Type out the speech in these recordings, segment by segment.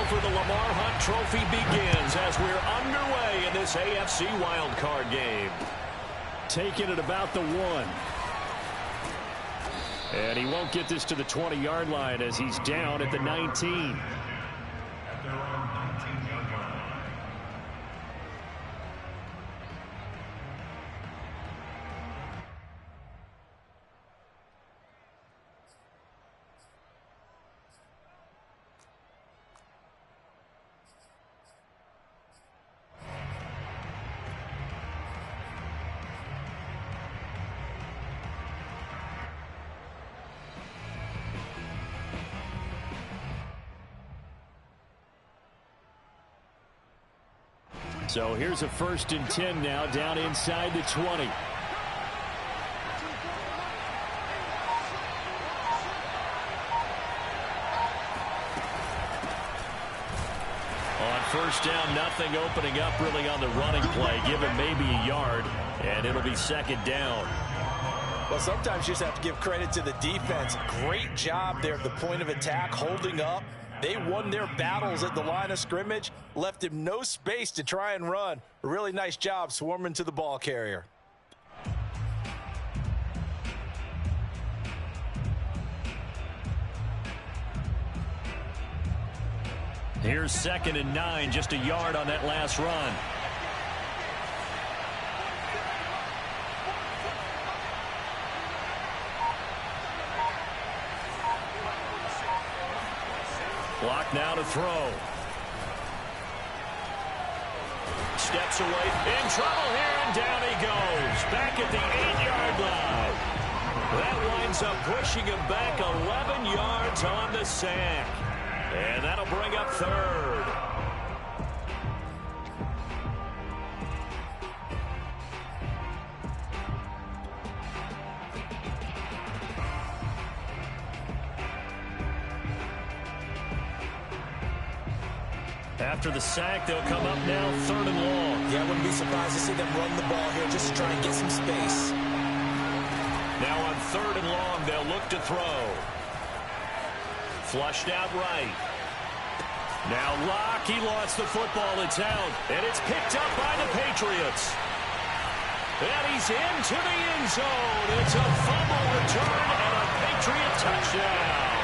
for the Lamar Hunt Trophy begins as we're underway in this AFC wildcard game. Taking it about the 1. And he won't get this to the 20-yard line as he's down at the 19. So here's a 1st and 10 now, down inside the 20. On 1st down, nothing opening up really on the running play. Give him maybe a yard, and it'll be 2nd down. Well, sometimes you just have to give credit to the defense. Great job there at the point of attack, holding up. They won their battles at the line of scrimmage, left him no space to try and run. A really nice job swarming to the ball carrier. Here's 2nd and 9, just a yard on that last run. Block now to throw. Steps away. In trouble here, and down he goes. Back at the 8-yard line. That winds up pushing him back 11 yards on the sack. And that'll bring up 3rd. After the sack, they'll come up now 3rd and long. Yeah, I wouldn't be surprised to see them run the ball here just to try and get some space. Now on 3rd and long, they'll look to throw. Flushed out right. Now Locke, he lost the football. It's out, and it's picked up by the Patriots. And he's into the end zone. It's a fumble return and a Patriot touchdown.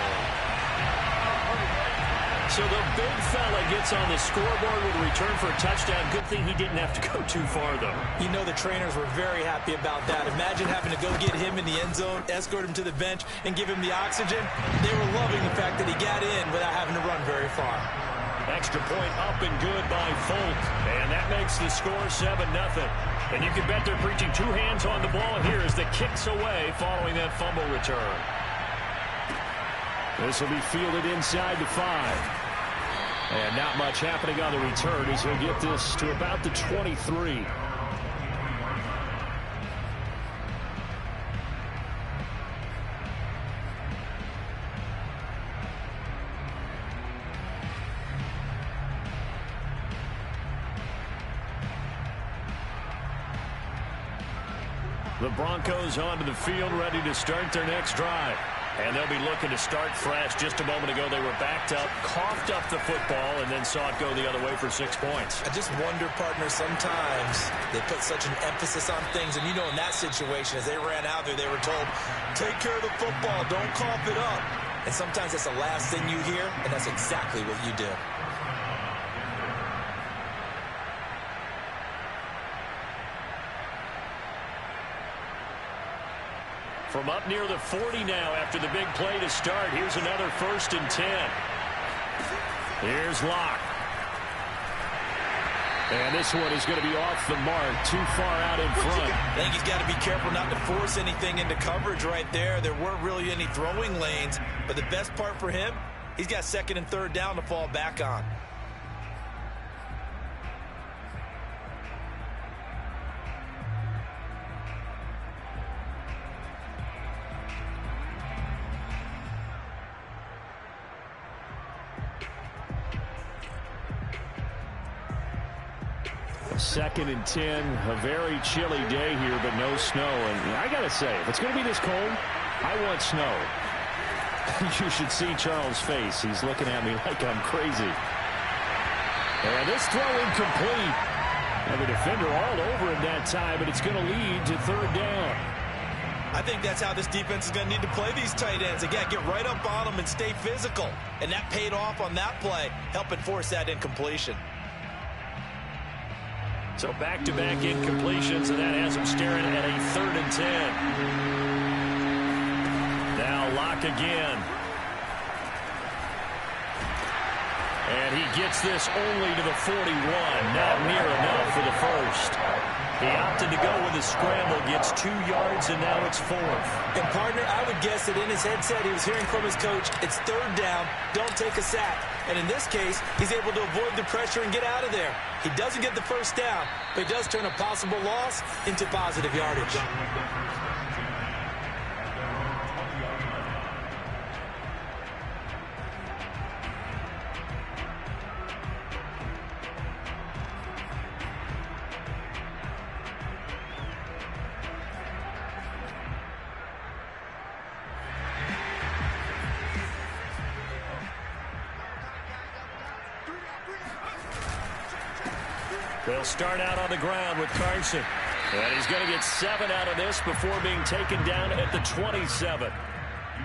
So the big fella gets on the scoreboard with a return for a touchdown. Good thing he didn't have to go too far, though. You know the trainers were very happy about that. Imagine having to go get him in the end zone, escort him to the bench, and give him the oxygen. They were loving the fact that he got in without having to run very far. Extra point up and good by Folk. And that makes the score 7-0. And you can bet they're preaching 2 hands on the ball here as the kick's away following that fumble return. This will be fielded inside the 5. And not much happening on the return as he'll get this to about the 23. The Broncos onto the field, ready to start their next drive. And they'll be looking to start fresh. Just a moment ago, they were backed up, coughed up the football, and then saw it go the other way for 6 points. I just wonder, partner, sometimes they put such an emphasis on things. And, you know, in that situation, as they ran out there, they were told, take care of the football, don't cough it up. And sometimes that's the last thing you hear, and that's exactly what you did. From up near the 40 now after the big play to start. Here's another 1st and 10. Here's Locke. And this one is going to be off the mark, too far out in front. I think he's got to be careful not to force anything into coverage right there. There weren't really any throwing lanes, but the best part for him, he's got 2nd and 3rd down to fall back on. Second and 10, a very chilly day here, but no snow. And I got to say, if it's going to be this cold, I want snow. You should see Charles' face. He's looking at me like I'm crazy. And this throw incomplete. And the defender all over him that time, but it's going to lead to third down. I think that's how this defense is going to need to play these tight ends. Again, get right up on them and stay physical. And that paid off on that play, helping force that incompletion. So back-to-back incompletions, and that has him staring at a 3rd and 10. Now Locke again. And he gets this only to the 41. Not near enough for the first. He opted to go with a scramble, gets 2 yards, and now it's 4th. And, partner, I would guess that in his headset he was hearing from his coach, it's 3rd down, don't take a sack. And in this case, he's able to avoid the pressure and get out of there. He doesn't get the first down, but he does turn a possible loss into positive yardage. They'll start out on the ground with Carson. And he's going to get 7 out of this before being taken down at the 27.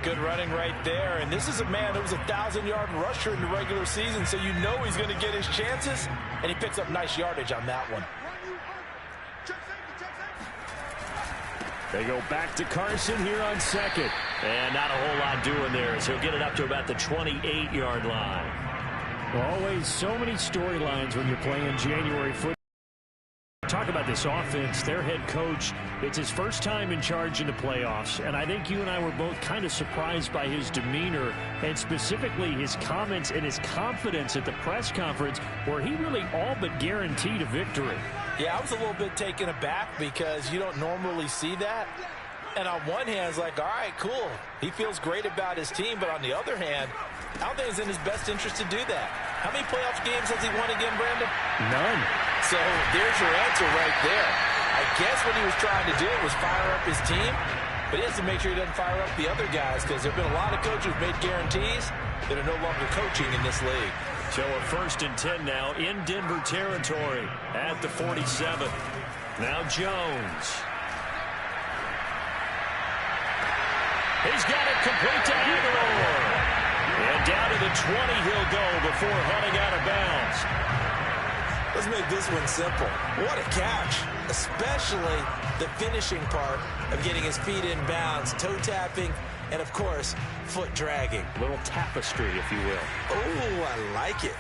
Good running right there. And this is a man who was a 1,000-yard rusher in the regular season, so you know he's going to get his chances. And he picks up nice yardage on that one. They go back to Carson here on 2nd. And not a whole lot doing there as he'll get it up to about the 28-yard line. Always so many storylines when you're playing January football. Talk about this offense, their head coach. It's his first time in charge in the playoffs, and I think you and I were both kind of surprised by his demeanor and specifically his comments and his confidence at the press conference where he really all but guaranteed a victory. Yeah, I was a little bit taken aback because you don't normally see that. And on one hand, it's like, all right, cool. He feels great about his team, but on the other hand, I don't think it's in his best interest to do that. How many playoff games has he won again, Brandon? None. So there's your answer right there. I guess what he was trying to do was fire up his team, but he has to make sure he doesn't fire up the other guys because there have been a lot of coaches who've made guarantees that are no longer coaching in this league. So a 1st and 10 now in Denver territory at the 47. Now Jones. He's got it complete to Aguilar. And down to the 20 he'll go before heading out of bounds. Let's make this one simple. What a catch, especially the finishing part of getting his feet in bounds, toe tapping, and, of course, foot dragging. Little tapestry, if you will. Oh, I like it.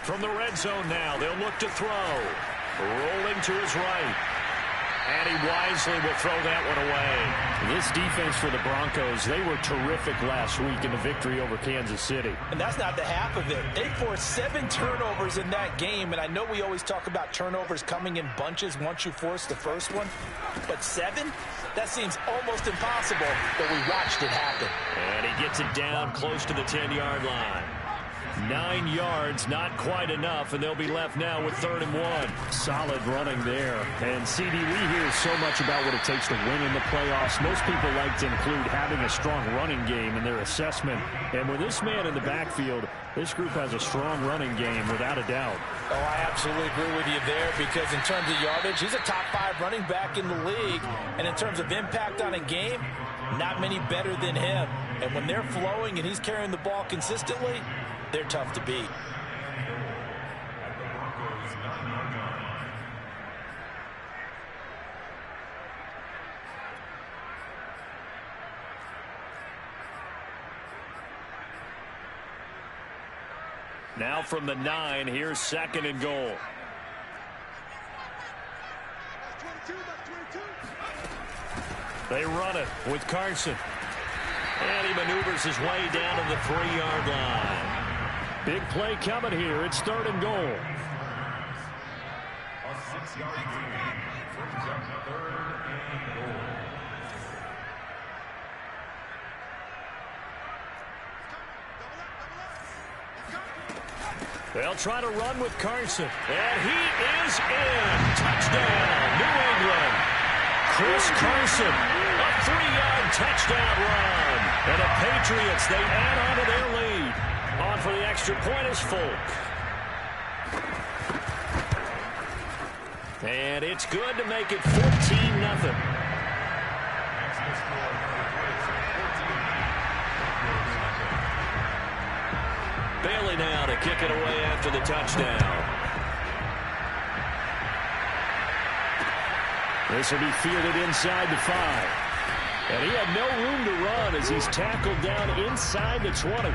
From the red zone now, they'll look to throw. Rolling to his right. And he wisely will throw that one away. This defense for the Broncos, they were terrific last week in the victory over Kansas City. And that's not the half of it. They forced 7 turnovers in that game, and I know we always talk about turnovers coming in bunches once you force the first one, but 7? That seems almost impossible, but we watched it happen. And he gets it down close to the 10-yard line. 9 yards, not quite enough, and they'll be left now with 3rd and 1. Solid running there. And, CD, we hear so much about what it takes to win in the playoffs. Most people like to include having a strong running game in their assessment. And with this man in the backfield, this group has a strong running game without a doubt. Oh, I absolutely agree with you there because in terms of yardage, he's a top 5 running back in the league. And in terms of impact on a game, not many better than him. And when they're flowing and he's carrying the ball consistently, they're tough to beat. Now from the 9, here's 2nd and goal. They run it with Carson. And he maneuvers his way down to the 3-yard line. Big play coming here. It's 3rd and goal. They'll try to run with Carson. And he is in. Touchdown, New England. Chris Carson, a 3-yard touchdown run. And the Patriots, they add on to their lead. On for the extra point is Folk. And it's good to make it 14-0. Bailey now to kick it away after the touchdown. This will be fielded inside the 5. And he had no room to run as he's tackled down inside the 20.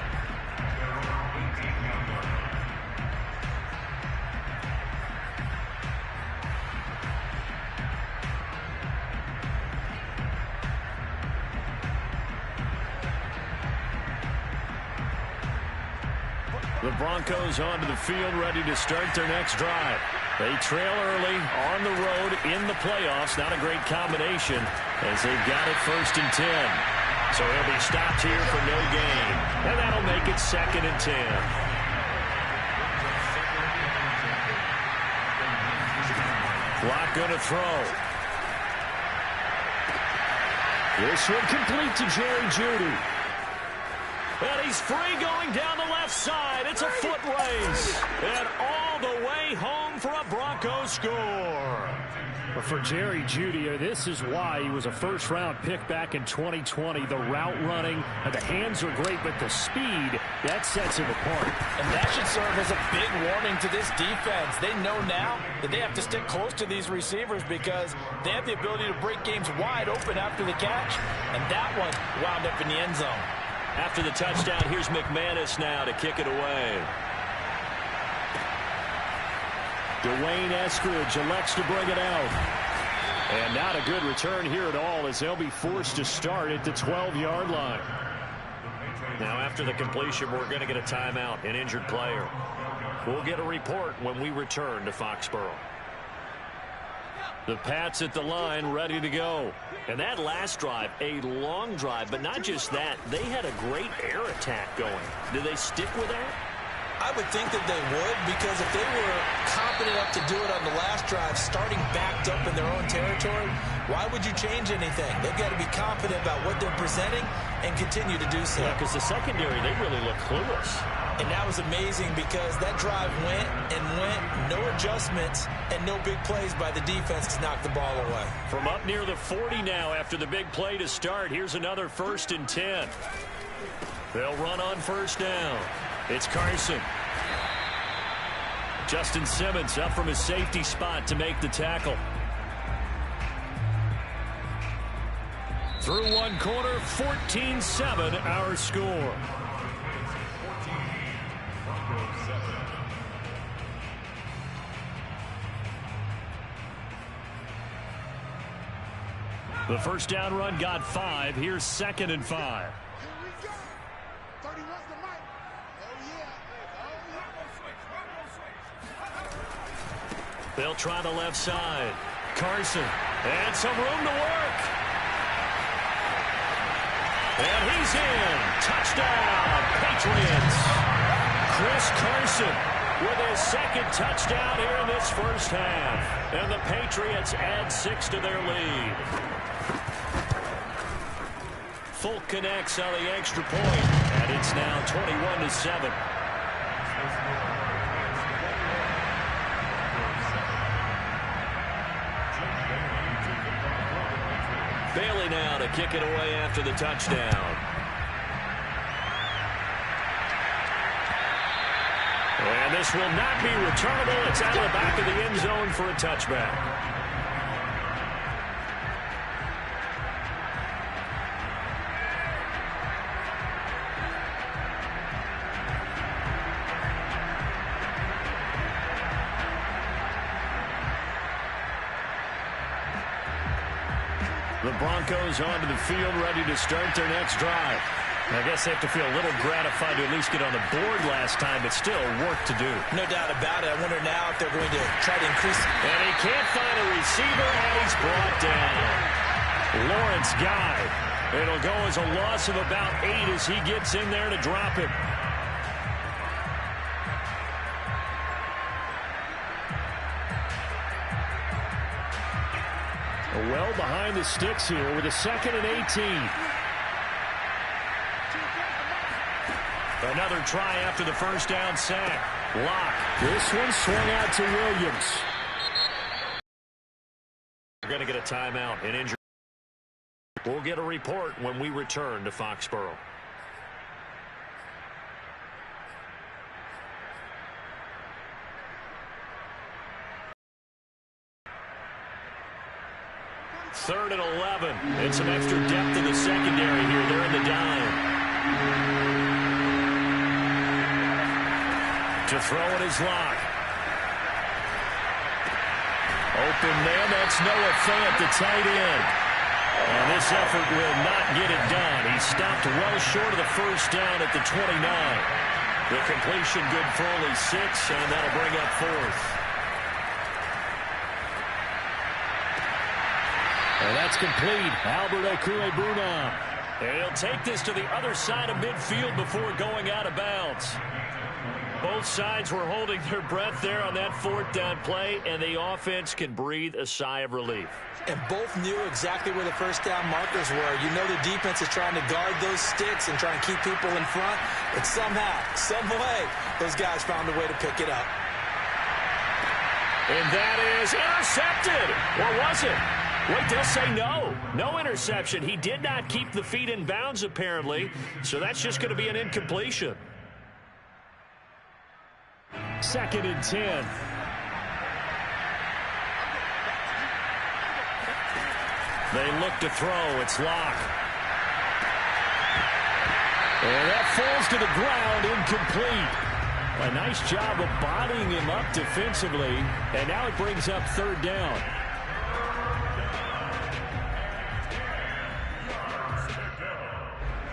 The Broncos onto the field, ready to start their next drive. They trail early on the road in the playoffs. Not a great combination as they've got it 1st and 10. So he'll be stopped here for no gain. And that'll make it 2nd and 10. Clock going to throw. This one complete to Jerry Jeudy. And he's free going down the left side. It's a foot race. And all the way home for a Broncos score. But for Jerry Jeudy, this is why he was a first-round pick back in 2020. The route running, the hands are great, but the speed, that sets him apart. And that should serve as a big warning to this defense. They know now that they have to stick close to these receivers because they have the ability to break games wide open after the catch. And that one wound up in the end zone. After the touchdown, here's McManus now to kick it away. Dwayne Eskridge elects to bring it out. And not a good return here at all as they'll be forced to start at the 12-yard line. Now after the completion, we're going to get a timeout, an injured player. We'll get a report when we return to Foxborough. The Pats at the line, ready to go. And that last drive, a long drive, but not just that. They had a great air attack going. Do they stick with that? I would think that they would, because if they were confident enough to do it on the last drive, starting backed up in their own territory, why would you change anything? They've got to be confident about what they're presenting and continue to do so. Yeah, because the secondary, they really look clueless. And that was amazing because that drive went and went, no adjustments, and no big plays by the defense to knock the ball away. From up near the 40 now after the big play to start, here's another 1st and 10. They'll run on 1st down. It's Carson. Justin Simmons up from his safety spot to make the tackle. Through one quarter, 14-7 our score. The first down run got 5. Here's 2nd and 5. They'll try the left side. Carson. And some room to work. And he's in. Touchdown, Patriots. Chris Carson with his 2nd touchdown here in this first half. And the Patriots add 6 to their lead. Folk connects on the extra point. And it's now 21-7. Bailey now to kick it away after the touchdown. And this will not be returnable. It's out of the back of the end zone for a touchback. The Broncos onto the field, ready to start their next drive. I guess they have to feel a little gratified to at least get on the board last time, but still work to do. No doubt about it. I wonder now if they're going to try to increase. And he can't find a receiver, and he's brought down. Lawrence Guy. It'll go as a loss of about 8 as he gets in there to drop him. Well behind the sticks here with a 2nd and 18. Another try after the first down sack. Lock. This one swung out to Williams. We're going to get a timeout and injury. We'll get a report when we return to Foxborough. Third and 11. And some extra depth in the secondary here. They're in the dime. To throw it is Lock. Open man. That's Noah Fant, the tight end. And this effort will not get it done. He stopped well short of the first down at the 29. The completion good for only 6, and that'll bring up 4th. And that's complete. Albert Okwuegbunam. And he'll take this to the other side of midfield before going out of bounds. Both sides were holding their breath there on that 4th down play, and the offense can breathe a sigh of relief. And both knew exactly where the first down markers were. You know the defense is trying to guard those sticks and try and keep people in front. But somehow, some way, those guys found a way to pick it up. And that is intercepted. Or was it? Wait, they'll say no. No interception. He did not keep the feet in bounds, apparently. So that's just going to be an incompletion. 2nd and 10. They look to throw. It's Lock. And that falls to the ground, incomplete. A nice job of bodying him up defensively. And now it brings up 3rd down.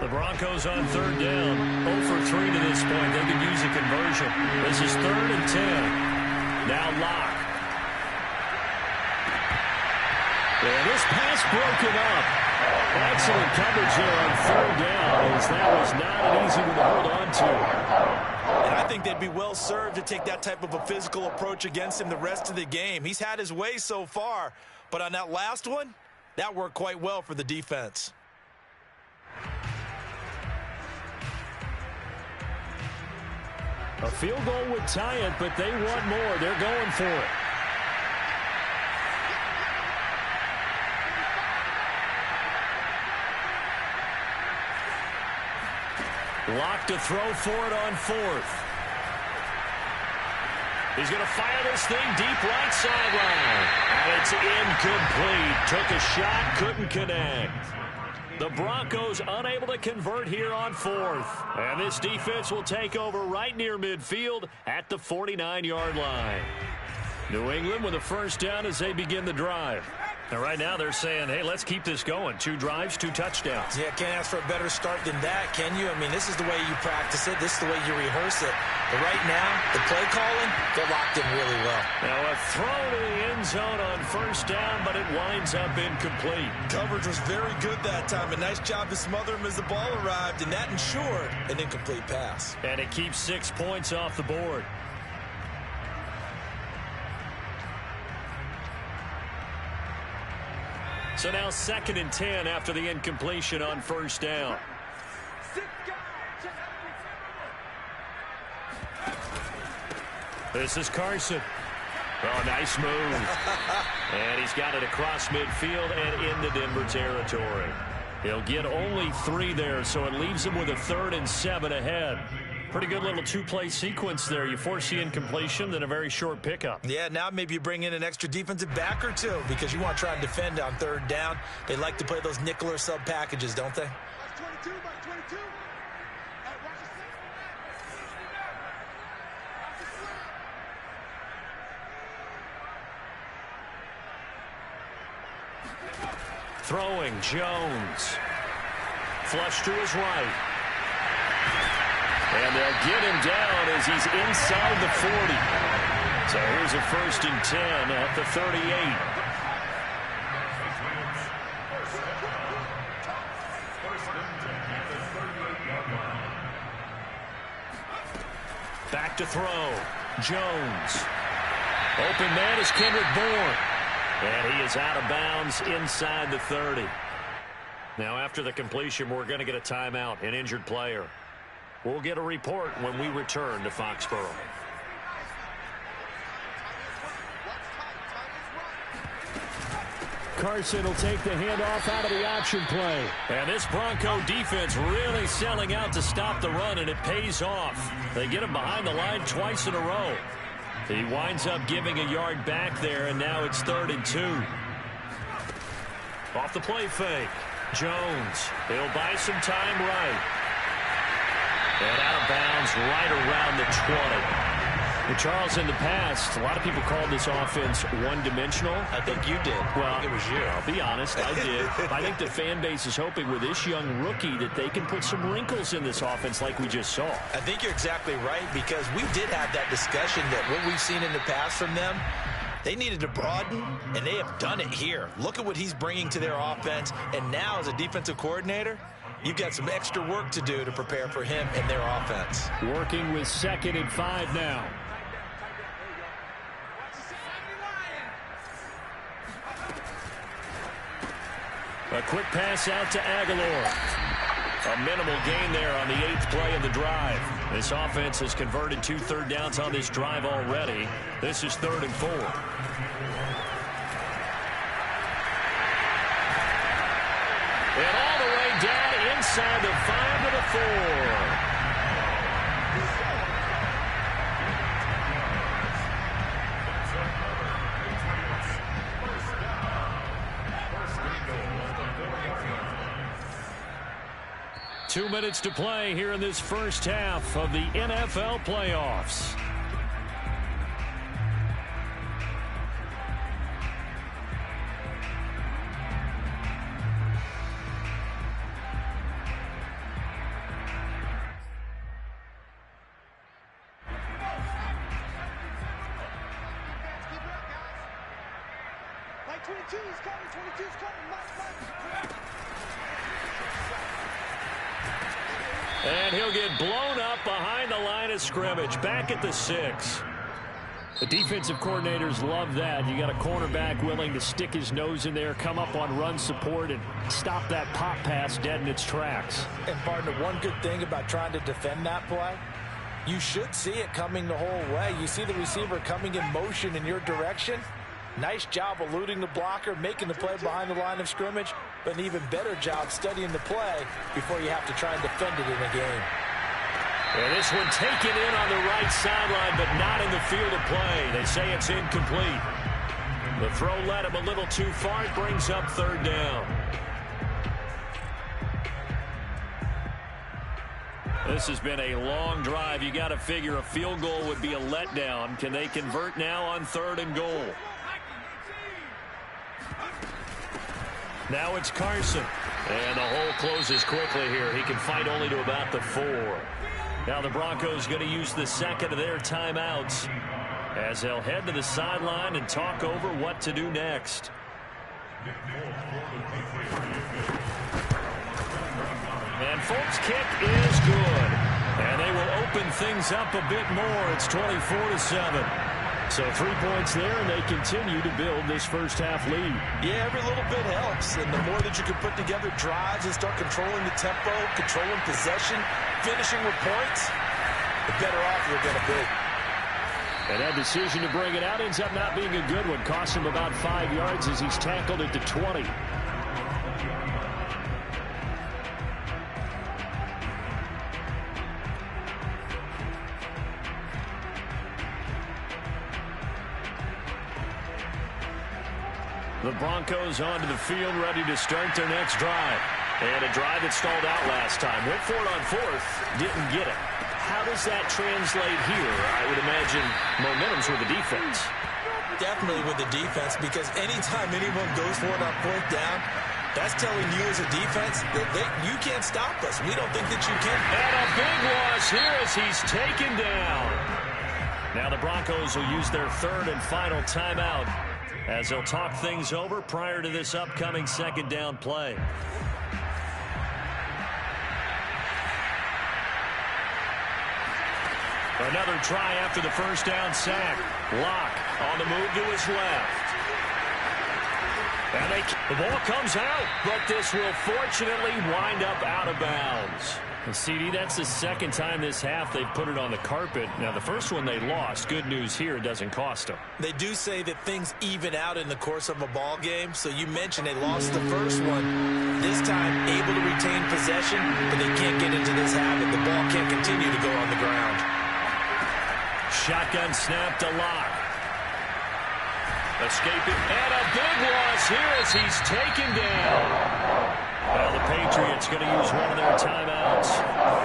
The Broncos on 3rd down. 0 for 3 to this point. They could use a conversion. This is 3rd and 10. Now Lock. And this pass broken up. Excellent coverage there on 3rd down, as that was not an easy one to hold on to. And I think they'd be well served to take that type of a physical approach against him the rest of the game. He's had his way so far, but on that last one, that worked quite well for the defense. A field goal would tie it, but they want more. They're going for it. Lock to throw for it on 4th. He's going to fire this thing deep right sideline. And it's incomplete. Took a shot, couldn't connect. The Broncos unable to convert here on 4th. And this defense will take over right near midfield at the 49-yard line. New England with a first down as they begin the drive. And right now they're saying, hey, let's keep this going. 2 drives, 2 touchdowns. Yeah, can't ask for a better start than that, can you? I mean, this is the way you practice it. This is the way you rehearse it. But right now, the play calling, they're locked in really well. Now a throw to the end zone on first down, but it winds up incomplete. Coverage was very good that time. A nice job to smother him as the ball arrived, and that ensured an incomplete pass. And it keeps 6 points off the board. So now 2nd and 10 after the incompletion on first down. This is Carson. Oh, nice move. And he's got it across midfield and into Denver territory. He'll get only 3 there, so it leaves him with a 3rd and 7 ahead. Pretty good little 2-play sequence there. You force the incompletion, then a very short pickup. Yeah, now maybe you bring in an extra defensive back or 2 because you want to try and defend on 3rd down. They like to play those nickel or sub packages, don't they? Throwing, Jones. Flush to his right. And they'll get him down as he's inside the 40. So here's a 1st and 10 at the 38. Back to throw. Jones. Open man is Kendrick Bourne. And he is out of bounds inside the 30. Now after the completion, we're going to get a timeout, an injured player. We'll get a report when we return to Foxborough. Carson will take the handoff out of the option play. And this Bronco defense really selling out to stop the run, and it pays off. They get him behind the line twice in a row. He winds up giving a yard back there, and now it's 3rd and 2. Off the play fake. Jones. He'll buy some time right. And out of bounds right around the 20. Well, Charles, in the past, a lot of people called this offense one-dimensional. I think you did. Well, it was you. I'll be honest, I did. I think the fan base is hoping with this young rookie that they can put some wrinkles in this offense like we just saw. I think you're exactly right, because we did have that discussion that what we've seen in the past from them, they needed to broaden, and they have done it here. Look at what he's bringing to their offense, and now as a defensive coordinator, you've got some extra work to do to prepare for him and their offense. Working with 2nd and 5 now. A quick pass out to Aguilar. A minimal gain there on the 8th play of the drive. This offense has converted 2 third downs on this drive already. This is 3rd and 4. And all the way down inside the 5 to the 4. 2 minutes to play here in this first half of the NFL playoffs. And he'll get blown up behind the line of scrimmage, back at the 6. The defensive coordinators love that. You got a cornerback willing to stick his nose in there, come up on run support, and stop that pop pass dead in its tracks. And, partner, one good thing about trying to defend that play, you should see it coming the whole way. You see the receiver coming in motion in your direction. Nice job eluding the blocker, making the play behind the line of scrimmage, but an even better job studying the play before you have to try and defend it in a game. And this one taken in on the right sideline, but not in the field of play. They say it's incomplete. The throw led him a little too far. It brings up 3rd down. This has been a long drive. You got to figure a field goal would be a letdown. Can they convert now on 3rd and goal? Now it's Carson. And the hole closes quickly here. He can fight only to about the 4. Now the Broncos going to use the 2nd of their timeouts as they'll head to the sideline and talk over what to do next. And Folk's kick is good. And they will open things up a bit more. It's 24-7. So 3 points there, and they continue to build this first half lead. Yeah, every little bit helps. And the more that you can put together drives and start controlling the tempo, controlling possession, finishing with points, the better off you're going to be. And that decision to bring it out ends up not being a good one. Costs him about 5 yards as he's tackled at the 20. The Broncos onto the field, ready to start their next drive. And a drive that stalled out last time. Went for it on 4th, didn't get it. How does that translate here? I would imagine momentum's with the defense. Definitely with the defense, because anytime anyone goes for it on 4th down, that's telling you as a defense that you can't stop us. We don't think that you can. And a big loss here as he's taken down. Now the Broncos will use their 3rd and final timeout as they'll talk things over prior to this upcoming 2nd down play. Another try after the first down sack. Locke on the move to his left. And the ball comes out, but this will fortunately wind up out of bounds. Well, CD, that's the second time this half they've put it on the carpet. Now, the first one they lost. Good news here, it doesn't cost them. They do say that things even out in the course of a ball game. So you mentioned they lost the first one. This time, able to retain possession, but they can't get into this habit. The ball can't continue to go on the ground. Shotgun snap to Locke. Escaping, and a big loss here as he's taken down. Well, the Patriots going to use one of their timeouts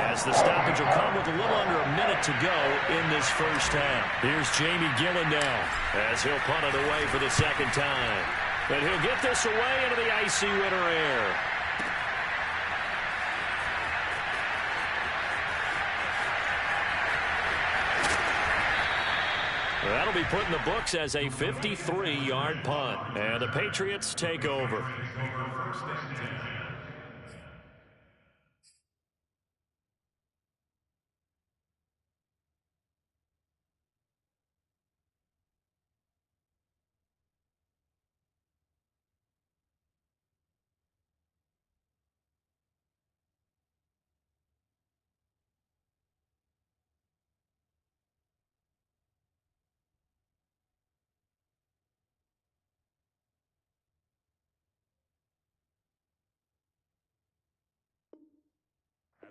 as the stoppage will come with a little under a minute to go in this first half. Here's Jamie Gillen now as he'll punt it away for the second time. But he'll get this away into the icy winter air. That'll be put in the books as a 53-yard punt. And the Patriots take over.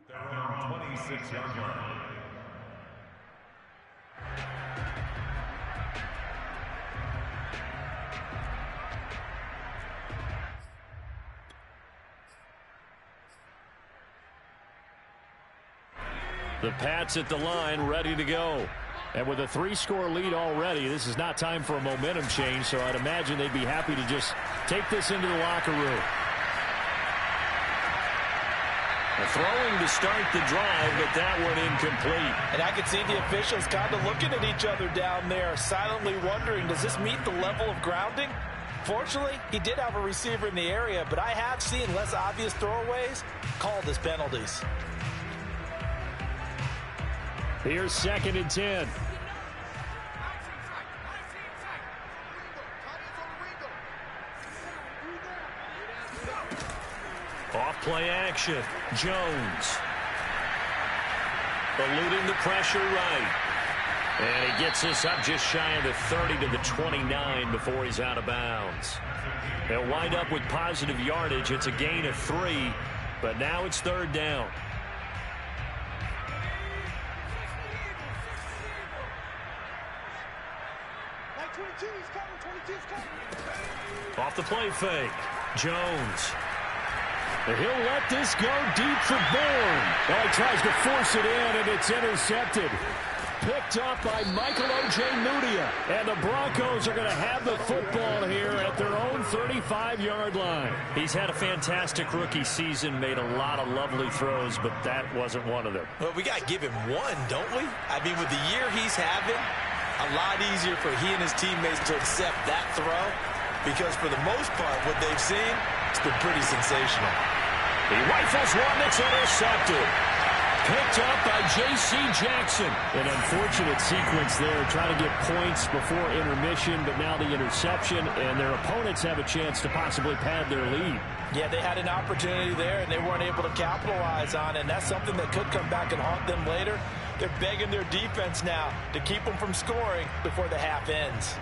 Their own 26-yard line. The Pats at the line, ready to go. And with a 3-score lead already, this is not time for a momentum change, so I'd imagine they'd be happy to just take this into the locker room. Throwing to start the drive, but that one incomplete. And I could see the officials kind of looking at each other down there, silently wondering, does this meet the level of grounding? Fortunately, he did have a receiver in the area, but I have seen less obvious throwaways called as penalties. Here's 2nd and 10. Off-play action. Jones. Eluding the pressure right. And he gets us up just shy of the 30 to the 29 before he's out of bounds. They'll wind up with positive yardage. It's a gain of 3, but now it's 3rd down. Off the play fake. Jones. He'll let this go deep for Bourne. Well, he tries to force it in, and it's intercepted. Picked up by Michael O.J. Mudia. And the Broncos are going to have the football here at their own 35-yard line. He's had a fantastic rookie season, made a lot of lovely throws, but that wasn't one of them. Well, we got to give him one, don't we? I mean, with the year he's having, a lot easier for he and his teammates to accept that throw, because for the most part, what they've seen, it's been pretty sensational. He rifles one that's intercepted. Picked up by J.C. Jackson. An unfortunate sequence there, trying to get points before intermission, but now the interception, and their opponents have a chance to possibly pad their lead. Yeah, they had an opportunity there, and they weren't able to capitalize on it, and that's something that could come back and haunt them later. They're begging their defense now to keep them from scoring before the half ends.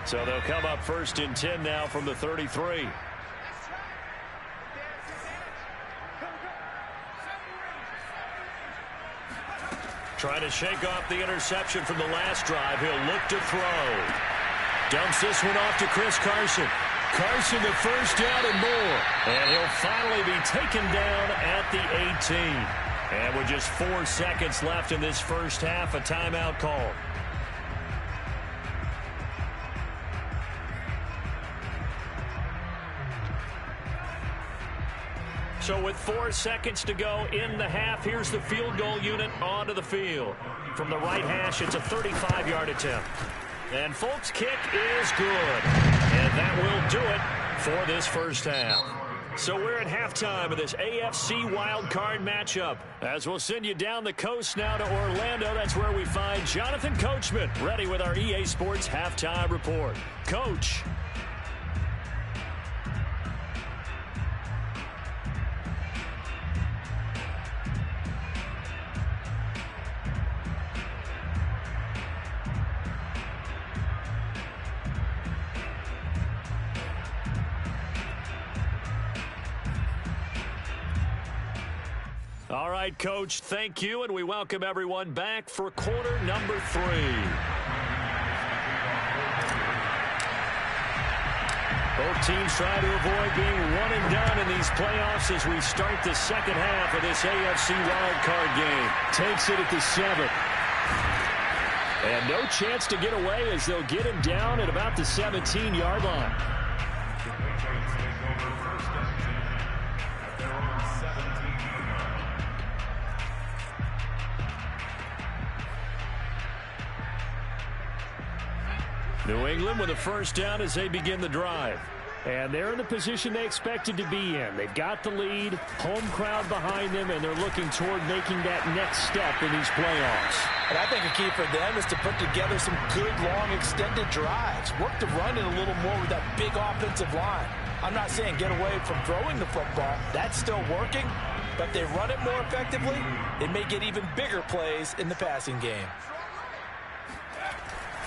So they'll come up 1st and 10 now from the 33. Trying to shake off the interception from the last drive. He'll look to throw. Dumps this one off to Chris Carson. Carson the first down and more. And he'll finally be taken down at the 18. And with just 4 seconds left in this first half, a timeout call. So with 4 seconds to go in the half, here's the field goal unit onto the field. From the right hash, it's a 35-yard attempt. And Folk's kick is good. And that will do it for this first half. So we're at halftime of this AFC wildcard matchup. As we'll send you down the coast now to Orlando, that's where we find Jonathan Coachman, ready with our EA Sports halftime report. Coach. All right, Coach, thank you, and we welcome everyone back for quarter number 3. Both teams try to avoid being one and done in these playoffs as we start the second half of this AFC wildcard game. Takes it at the 7th. And no chance to get away as they'll get him down at about the 17-yard line. New England with a first down as they begin the drive. And they're in the position they expected to be in. They've got the lead, home crowd behind them, and they're looking toward making that next step in these playoffs. And I think a key for them is to put together some good, long, extended drives. Work the run in a little more with that big offensive line. I'm not saying get away from throwing the football. That's still working. But if they run it more effectively, they may get even bigger plays in the passing game.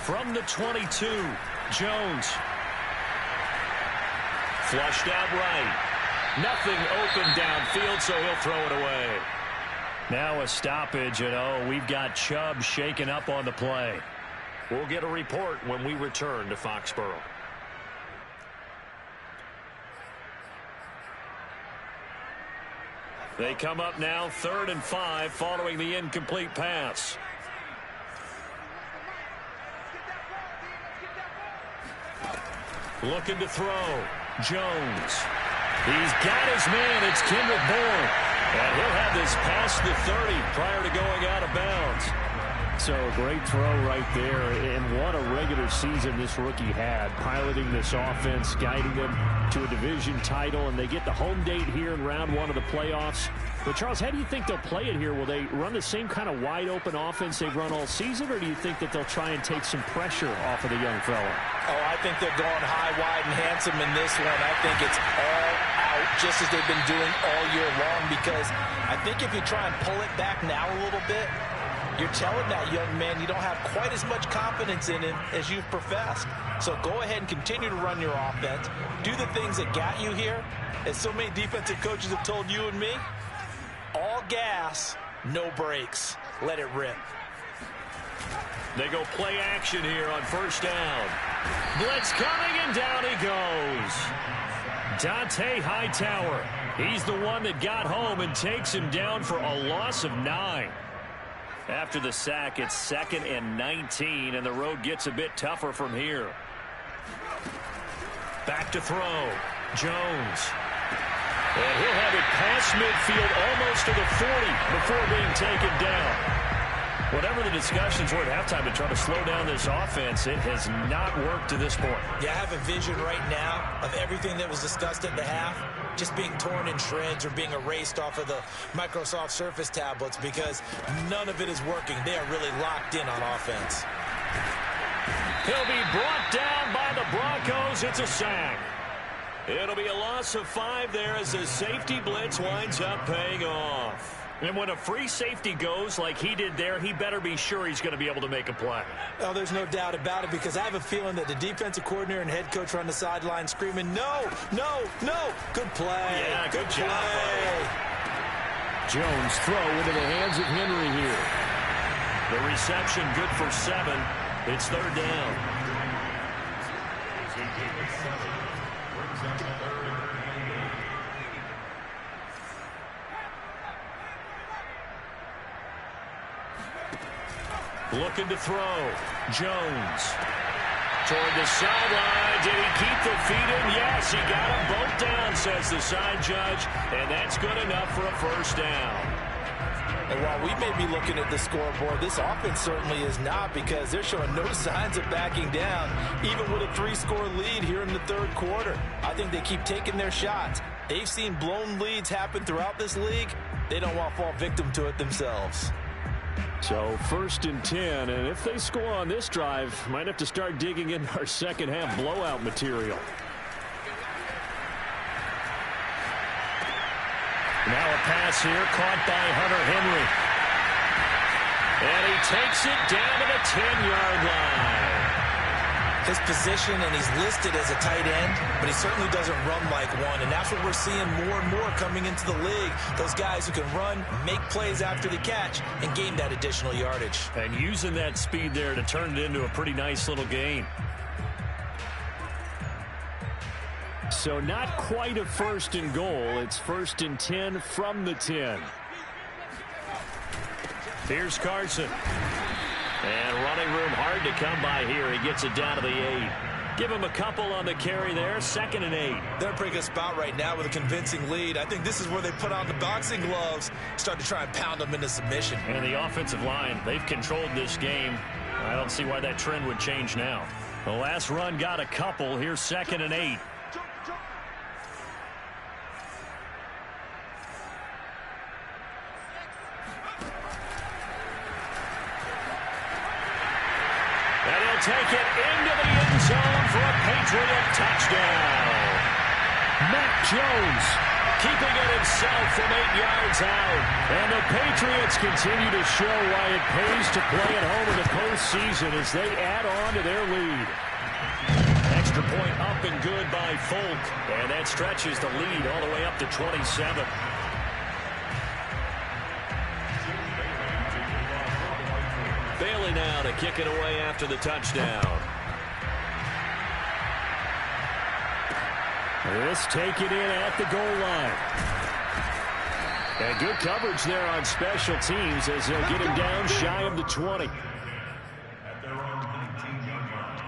From the 22, Jones. Flushed out right. Nothing open downfield, so he'll throw it away. Now a stoppage, and we've got Chubb shaken up on the play. We'll get a report when we return to Foxborough. They come up now 3rd and 5 following the incomplete pass. Looking to throw. Jones. He's got his man. It's Kendrick Bourne. And he'll have this past the 30 prior to going out of bounds. So a great throw right there. And what a regular season this rookie had. Piloting this offense, guiding them to a division title. And they get the home date here in round 1 of the playoffs. But, Charles, how do you think they'll play it here? Will they run the same kind of wide-open offense they've run all season, or do you think that they'll try and take some pressure off of the young fella? Oh, I think they're going high, wide, and handsome in this one. I think it's all out, just as they've been doing all year long, because I think if you try and pull it back now a little bit, you're telling that young man you don't have quite as much confidence in him as you've professed. So go ahead and continue to run your offense. Do the things that got you here. As so many defensive coaches have told you and me, all gas, no brakes. Let it rip. They go play action here on first down. Blitz coming, and down he goes. Dante Hightower. He's the one that got home and takes him down for a loss of 9. After the sack, it's 2nd and 19, and the road gets a bit tougher from here. Back to throw. Jones. And he'll have it past midfield, almost to the 40, before being taken down. Whatever the discussions were at halftime to try to slow down this offense, it has not worked to this point. Yeah, I have a vision right now of everything that was discussed at the half just being torn in shreds or being erased off of the Microsoft Surface tablets, because none of it is working. They are really locked in on offense. He'll be brought down by the Broncos. It's a sack. It'll be a loss of 5 there as the safety blitz winds up paying off. And when a free safety goes like he did there, he better be sure he's going to be able to make a play. Oh, there's no doubt about it, because I have a feeling that the defensive coordinator and head coach are on the sideline screaming, no, no, no. Good play. Yeah, good job. Play. Jones throw into the hands of Henry here. The reception good for 7. It's 3rd down. Looking to throw. Jones. Toward the sideline. Did he keep the feet in? Yes, he got them both down, says the side judge. And that's good enough for a first down. And while we may be looking at the scoreboard, this offense certainly is not, because they're showing no signs of backing down, even with a 3-score lead here in the 3rd quarter. I think they keep taking their shots. They've seen blown leads happen throughout this league. They don't want to fall victim to it themselves. So 1st and 10, and if they score on this drive, might have to start digging in our second half blowout material. Now a pass here caught by Hunter Henry. And he takes it down to the 10-yard line. his position, and he's listed as a tight end, but he certainly doesn't run like one, and that's what we're seeing more and more coming into the league. Those guys who can run, make plays after the catch, and gain that additional yardage. And using that speed there to turn it into a pretty nice little gain. So not quite a 1st and goal. It's 1st and 10 from the 10. Here's Carson. And running room hard to come by here. He gets it down to the 8. Give him a couple on the carry there. 2nd and 8. They're in a pretty good spot right now with a convincing lead. I think this is where they put on the boxing gloves, start to try and pound them into submission. And the offensive line, they've controlled this game. I don't see why that trend would change now. The last run got a couple. Here's 2nd and 8. Take it into the end zone for a Patriot touchdown. Mac Jones keeping it himself from 8 yards out. And the Patriots continue to show why it pays to play at home in the postseason as they add on to their lead. Extra point up and good by Folk. And that stretches the lead all the way up to 27. Bailey now to kick it away after the touchdown. Let's take it in at the goal line. And good coverage there on special teams as they'll get him down shy of the 20. At their own 19-yard line.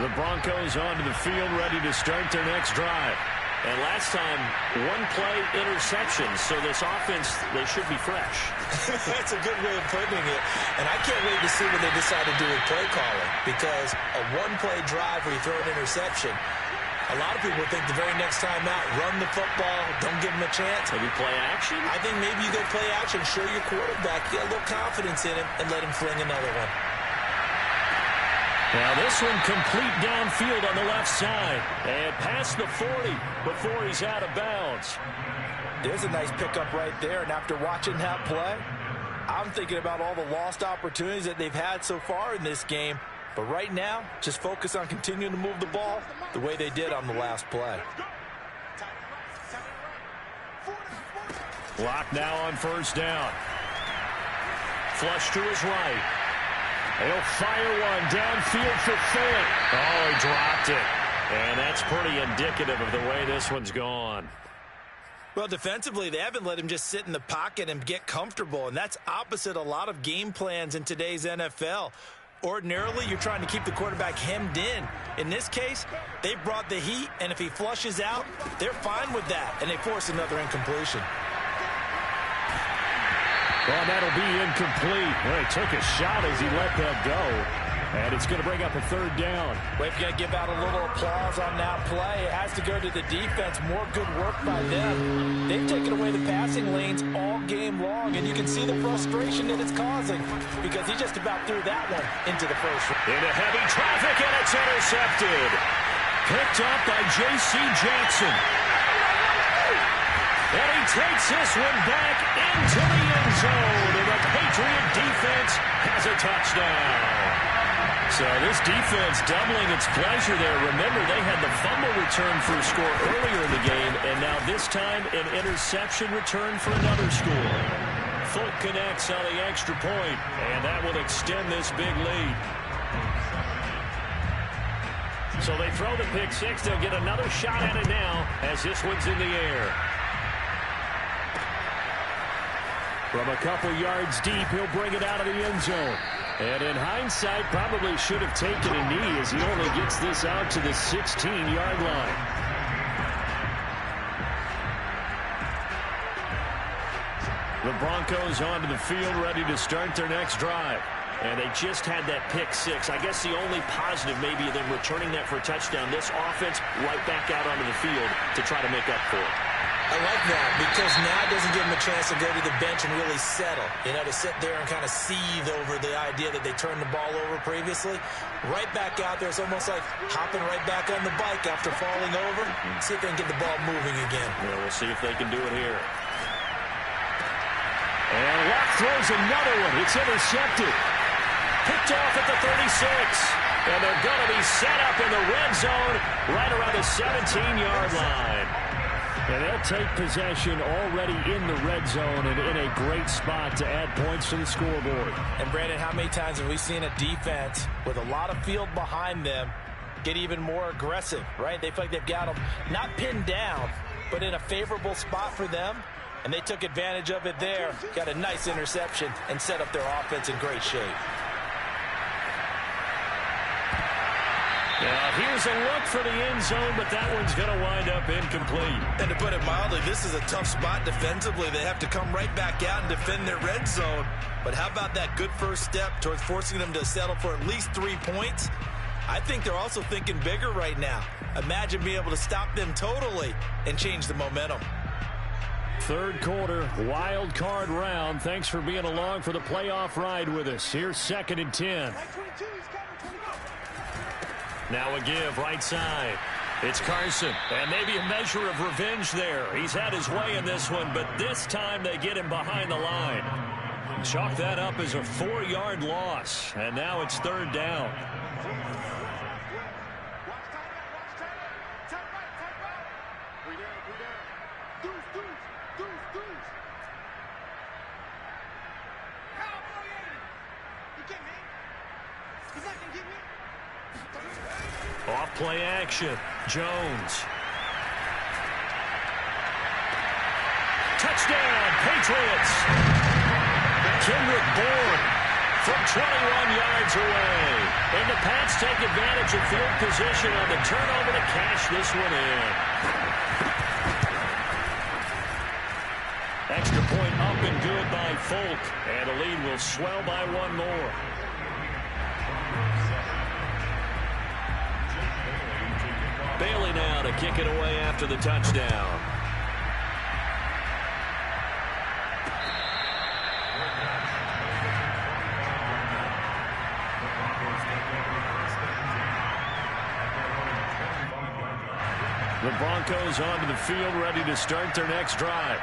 The Broncos onto the field, ready to start their next drive. And last time, 1-play interception, so this offense, they should be fresh. That's a good way of putting it. And I can't wait to see what they decide to do with play calling, because a 1-play drive where you throw an interception, a lot of people think the very next time out, run the football, don't give them a chance. Maybe play action? I think maybe you go play action, show your quarterback, get a little confidence in him, and let him fling another one. Now this one complete downfield on the left side. And past the 40 before he's out of bounds. There's a nice pickup right there. And after watching that play, I'm thinking about all the lost opportunities that they've had so far in this game. But right now, just focus on continuing to move the ball the way they did on the last play. Block now on 1st down. Flush to his right. He'll fire one downfield for Fant. Oh, he dropped it. And that's pretty indicative of the way this one's gone. Well, defensively, they haven't let him just sit in the pocket and get comfortable, and that's opposite a lot of game plans in today's NFL. Ordinarily, you're trying to keep the quarterback hemmed in. In this case, they brought the heat, and if he flushes out, they're fine with that, and they force another incompletion. Well, that'll be incomplete. Well, he took a shot as he let that go. And it's going to bring up a 3rd down. We're going to give out a little applause on that play. It has to go to the defense. More good work by them. They've taken away the passing lanes all game long, and you can see the frustration that it's causing because he just about threw that one into the first round. Into heavy traffic, and it's intercepted. Picked up by J.C. Jackson. And he takes this one back into the end zone. And the Patriot defense has a touchdown. So this defense doubling its pleasure there. Remember, they had the fumble return for a score earlier in the game. And now this time, an interception return for another score. Folk connects on the extra point. And that will extend this big lead. So they throw the pick six. They'll get another shot at it now as this one's in the air. From a couple yards deep, he'll bring it out of the end zone. And in hindsight, probably should have taken a knee as he only gets this out to the 16-yard line. The Broncos onto the field, ready to start their next drive. And they just had that pick six. I guess the only positive maybe of them returning that for a touchdown. This offense right back out onto the field to try to make up for it. I like that because now it doesn't give them a chance to go to the bench and really settle. You know, to sit there and kind of seethe over the idea that they turned the ball over previously. Right back out there, it's almost like hopping right back on the bike after falling over. See if they can get the ball moving again. Yeah, we'll see if they can do it here. Throws another one. It's intercepted. Picked off at the 36. And they're going to be set up in the red zone right around the 17-yard line. And they'll take possession already in the red zone and in a great spot to add points to the scoreboard. And, Brandon, how many times have we seen a defense with a lot of field behind them get even more aggressive, right? They feel like they've got them not pinned down, but in a favorable spot for them. And they took advantage of it there, got a nice interception, and set up their offense in great shape. Now, here's a look for the end zone, but that one's going to wind up incomplete. And to put it mildly, this is a tough spot defensively. They have to come right back out and defend their red zone. But how about that good first step towards forcing them to settle for at least 3 points? I think they're also thinking bigger right now. Imagine being able to stop them totally and change the momentum. Third quarter, wild card round. Thanks for being along for the playoff ride with us. Here's 2nd and 10. Now a give right side. It's Carson. And maybe a measure of revenge there. He's had his way in this one, but this time they get him behind the line. Chalk that up as a 4-yard loss. And now it's 3rd down. Off play action. Jones. Touchdown, Patriots. Kendrick Bourne from 21 yards away. And the Pats take advantage of field position on the turnover to cash this one in. Extra point up and good by Folk. And the lead will swell by 1 more. Bailey now to kick it away after the touchdown. The Broncos onto the field, ready to start their next drive.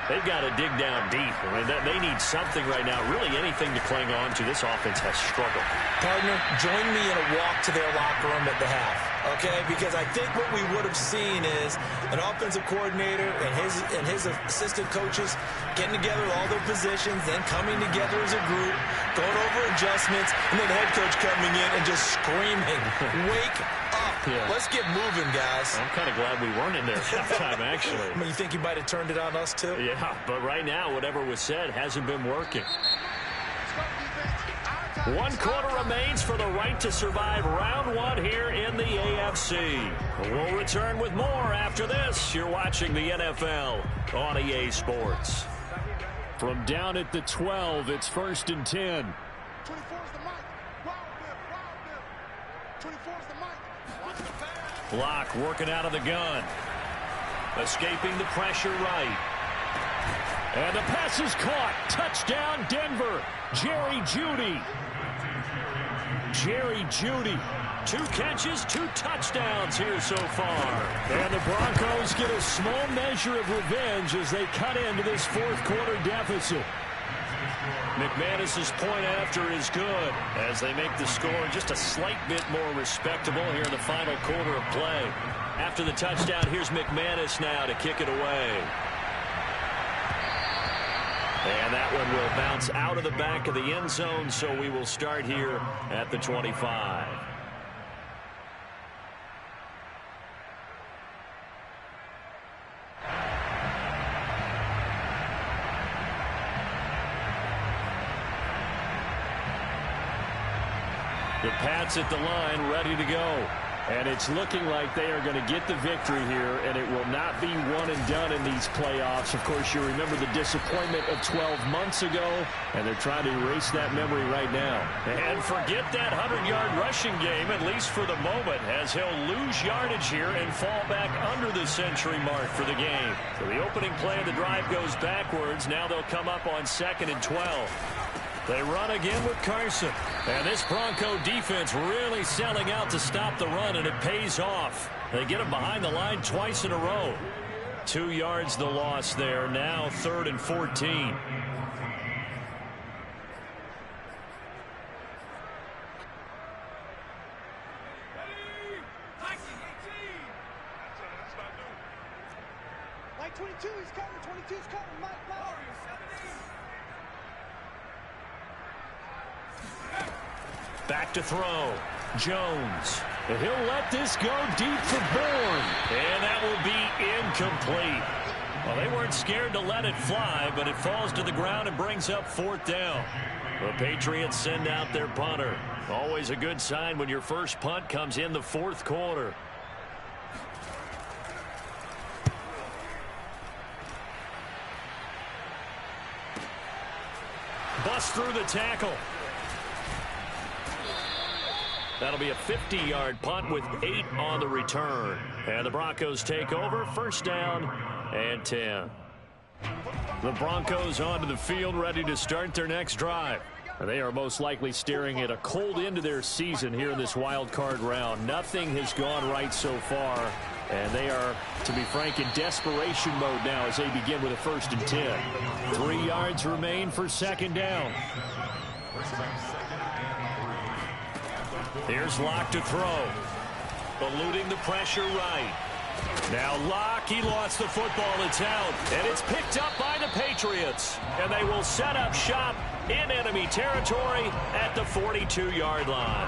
They've got to dig down deep. I mean, they need something right now, really anything to cling on to. This offense has struggled. Partner, join me in a walk to their locker room at the half, okay? Because I think what we would have seen is an offensive coordinator and his assistant coaches getting together with all their positions, then coming together as a group, going over adjustments, and then the head coach coming in and just screaming, wake up. Yeah. Let's get moving, guys. I'm kind of glad we weren't in there at halftime, actually. I mean, you think he might have turned it on us, too? Yeah, but right now, whatever was said hasn't been working. 1 quarter remains for the right to survive round 1 here in the AFC. We'll return with more after this. You're watching the NFL on EA Sports. From down at the 12, it's 1st and 10. Block working out of the gun. Escaping the pressure right. And the pass is caught. Touchdown, Denver. Jerry Jeudy. Jerry Jeudy. 2 catches, 2 touchdowns here so far. And the Broncos get a small measure of revenge as they cut into this 4th quarter deficit. McManus's point after is good as they make the score just a slight bit more respectable here in the final quarter of play. After the touchdown, here's McManus now to kick it away. And that one will bounce out of the back of the end zone, so we will start here at the 25. The Pats at the line, ready to go. And it's looking like they are going to get the victory here, and it will not be one and done in these playoffs. Of course, you remember the disappointment of 12 months ago, and they're trying to erase that memory right now. And forget that 100-yard rushing game, at least for the moment, as he'll lose yardage here and fall back under the century mark for the game. So the opening play of the drive goes backwards. Now they'll come up on 2nd and 12. They run again with Carson. And this Bronco defense really selling out to stop the run, and it pays off. They get him behind the line twice in a row. 2 yards the loss there. Now 3rd and 14. Back to throw. Jones. And he'll let this go deep for Bourne. And that will be incomplete. Well, they weren't scared to let it fly, but it falls to the ground and brings up 4th down. The Patriots send out their punter. Always a good sign when your first punt comes in the 4th quarter. Bust through the tackle. That'll be a 50-yard punt with 8 on the return. And the Broncos take over, 1st down and 10. The Broncos onto the field, ready to start their next drive. And they are most likely staring at a cold end to their season here in this wild card round. Nothing has gone right so far. And they are, to be frank, in desperation mode now as they begin with a 1st and 10. 3 yards remain for 2nd down. Here's Locke to throw. Eluding the pressure right. Now Locke, he lost the football. It's out. And it's picked up by the Patriots. And they will set up shop in enemy territory at the 42-yard line.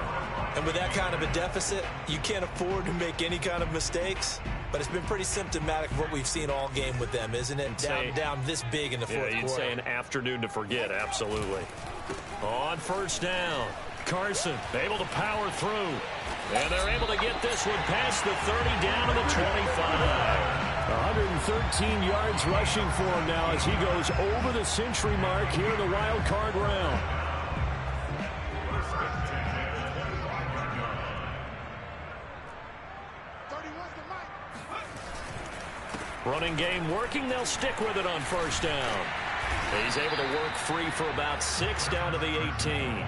And with that kind of a deficit, you can't afford to make any kind of mistakes. But it's been pretty symptomatic of what we've seen all game with them, isn't it? Down this big in the 4th quarter. You'd say an afternoon to forget, absolutely. On 1st down, Carson able to power through. And they're able to get this one past the 30 down to the 25. 113 yards rushing for him now as he goes over the century mark here in the wild card round. Running game working. They'll stick with it on 1st down. He's able to work free for about 6 down to the 18.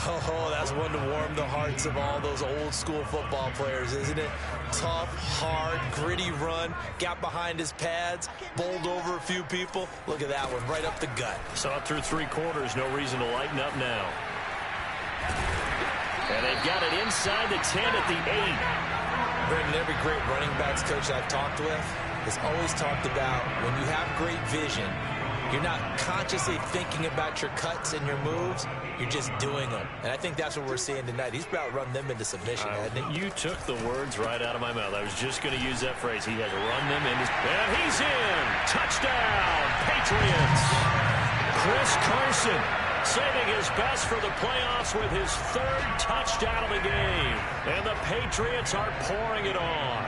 Oh, that's one to warm the hearts of all those old school football players, isn't it? Tough, hard, gritty run. Got behind his pads, bowled over a few people. Look at that one, right up the gut. Saw it through 3 quarters. No reason to lighten up now. And they've got it inside the 10 at the 8. Brendan, every great running backs coach I've talked with has always talked about when you have great vision, you're not consciously thinking about your cuts and your moves. You're just doing them. And I think that's what we're seeing tonight. He's about to run them into submission, hasn't he? You took the words right out of my mouth. I was just going to use that phrase. He had to run them into... And he's in! Touchdown, Patriots! Chris Carson saving his best for the playoffs with his 3rd touchdown of the game. And the Patriots are pouring it on.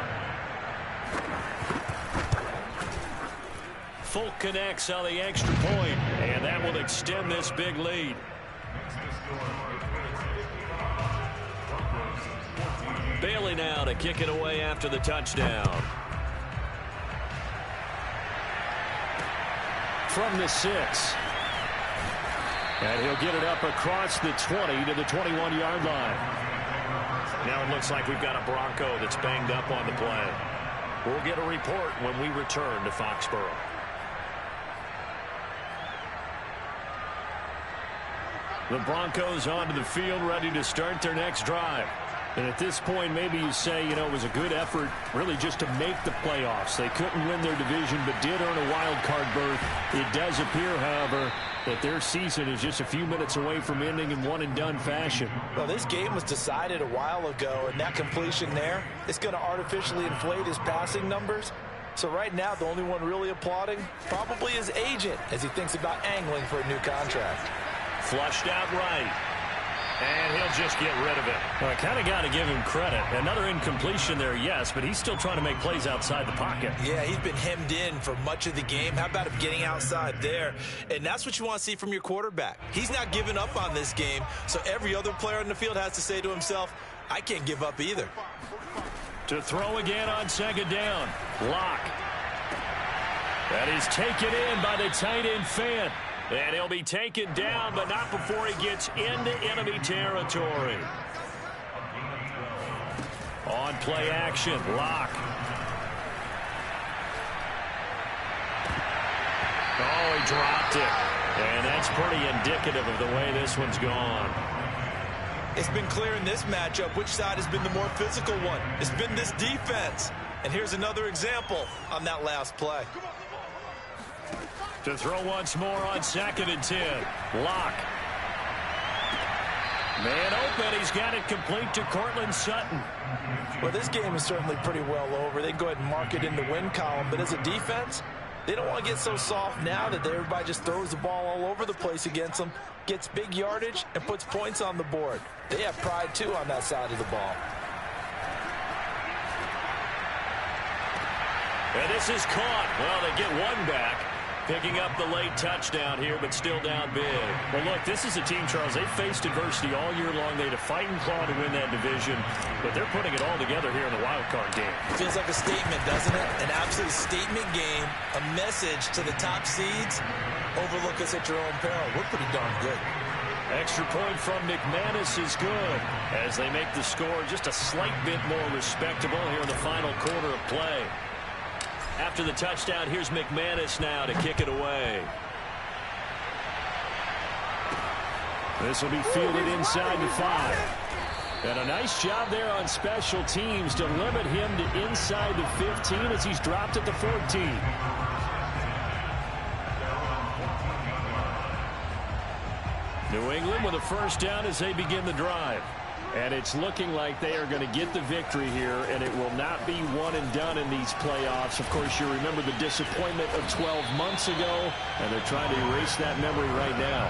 Folk connects on the extra point, and that will extend this big lead. Bailey now to kick it away after the touchdown. From the 6. And he'll get it up across the 20 to the 21-yard line. Now it looks like we've got a Bronco that's banged up on the play. We'll get a report when we return to Foxborough. The Broncos onto the field, ready to start their next drive. And at this point, maybe you say, you know, it was a good effort really just to make the playoffs. They couldn't win their division, but did earn a wild card berth. It does appear, however, that their season is just a few minutes away from ending in one-and-done fashion. Well, this game was decided a while ago, and that completion there is going to artificially inflate his passing numbers. So right now, the only one really applauding probably his agent as he thinks about angling for a new contract. Flushed out right. And he'll just get rid of it. Well, I kind of got to give him credit. Another incompletion there, yes, but he's still trying to make plays outside the pocket. Yeah, he's been hemmed in for much of the game. How about him getting outside there? And that's what you want to see from your quarterback. He's not giving up on this game, so every other player on the field has to say to himself, I can't give up either. To throw again on 2nd down. Locke. That is taken in by the tight end Fant. And he'll be taken down, but not before he gets into enemy territory. On play action, Locke. Oh, he dropped it. And that's pretty indicative of the way this one's gone. It's been clear in this matchup which side has been the more physical one. It's been this defense. And here's another example on that last play. To throw once more on 2nd and 10. Locke. Man open. He's got it complete to Cortland Sutton. Well, this game is certainly pretty well over. They go ahead and mark it in the win column. But as a defense, they don't want to get so soft now that everybody just throws the ball all over the place against them, gets big yardage, and puts points on the board. They have pride, too, on that side of the ball. And this is caught. Well, they get one back. Picking up the late touchdown here, but still down big. Well, look, this is a team, Charles, they've faced adversity all year long. They had to fight and claw to win that division, but they're putting it all together here in the wild card game. Feels like a statement, doesn't it? An absolute statement game, a message to the top seeds. Overlook us at your own peril. We're pretty darn good. Extra point from McManus is good as they make the score just a slight bit more respectable here in the final quarter of play. After the touchdown, here's McManus now to kick it away. This will be fielded inside the 5. And a nice job there on special teams to limit him to inside the 15 as he's dropped at the 14. New England with a first down as they begin the drive. And it's looking like they are going to get the victory here, and it will not be one and done in these playoffs. Of course, you remember the disappointment of 12 months ago, and they're trying to erase that memory right now.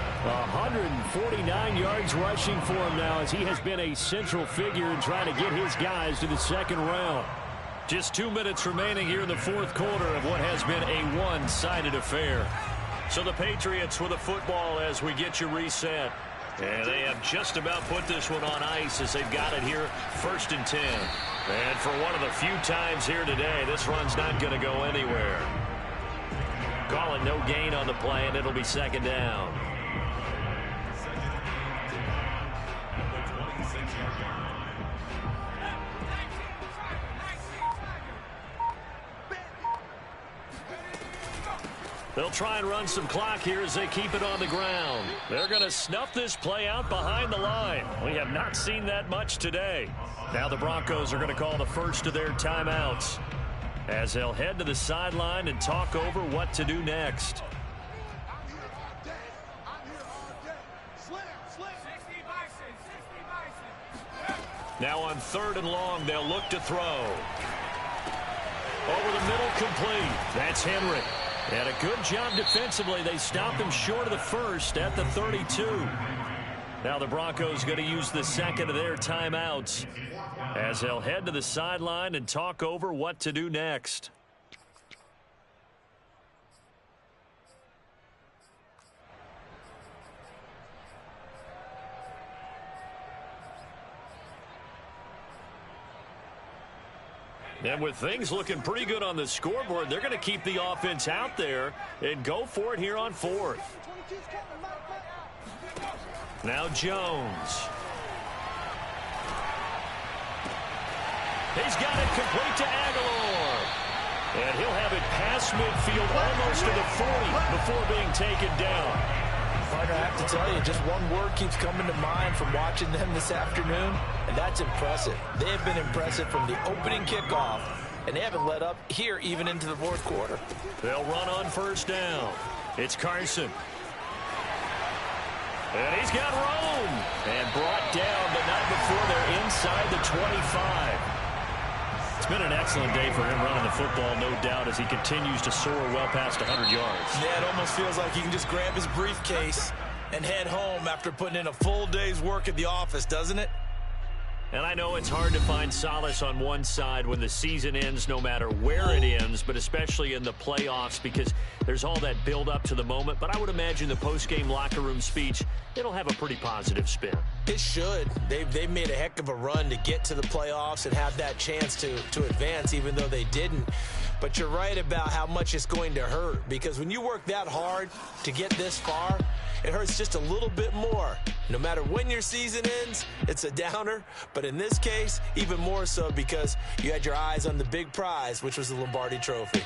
149 yards rushing for him now as he has been a central figure in trying to get his guys to the second round. Just 2 minutes remaining here in the fourth quarter of what has been a one-sided affair. So the Patriots with a football as we get you reset. And they have just about put this one on ice as they've got it here, 1st and 10. And for one of the few times here today, this run's not going to go anywhere. Calling no gain on the play, and it'll be 2nd down. They'll try and run some clock here as they keep it on the ground. They're going to snuff this play out behind the line. We have not seen that much today. Now the Broncos are going to call the first of their timeouts as they'll head to the sideline and talk over what to do next. Now on 3rd and long, they'll look to throw. Over the middle, complete. That's Henry. And a good job defensively. They stopped him short of the first at the 32. Now the Broncos going to use the second of their timeouts as they'll head to the sideline and talk over what to do next. And with things looking pretty good on the scoreboard, they're going to keep the offense out there and go for it here on 4th. Now Jones. He's got it complete to Aguilar. And he'll have it past midfield almost to the 40 before being taken down. Partner, I have to tell you, just one word keeps coming to mind from watching them this afternoon, and that's impressive. They have been impressive from the opening kickoff, and they haven't let up here even into the fourth quarter. They'll run on 1st down. It's Carson. And he's got room. And brought down, but not before they're inside the 25. It's been an excellent day for him running the football, no doubt, as he continues to soar well past 100 yards. Yeah, it almost feels like he can just grab his briefcase and head home after putting in a full day's work at the office, doesn't it? And I know it's hard to find solace on one side when the season ends, no matter where it ends, but especially in the playoffs, because there's all that build up to the moment. But I would imagine the post-game locker room speech, it'll have a pretty positive spin. It should. They've made a heck of a run to get to the playoffs and have that chance to advance, even though they didn't. But you're right about how much it's going to hurt, because when you work that hard to get this far, it hurts just a little bit more. No matter when your season ends, it's a downer. But in this case, even more so because you had your eyes on the big prize, which was the Lombardi Trophy.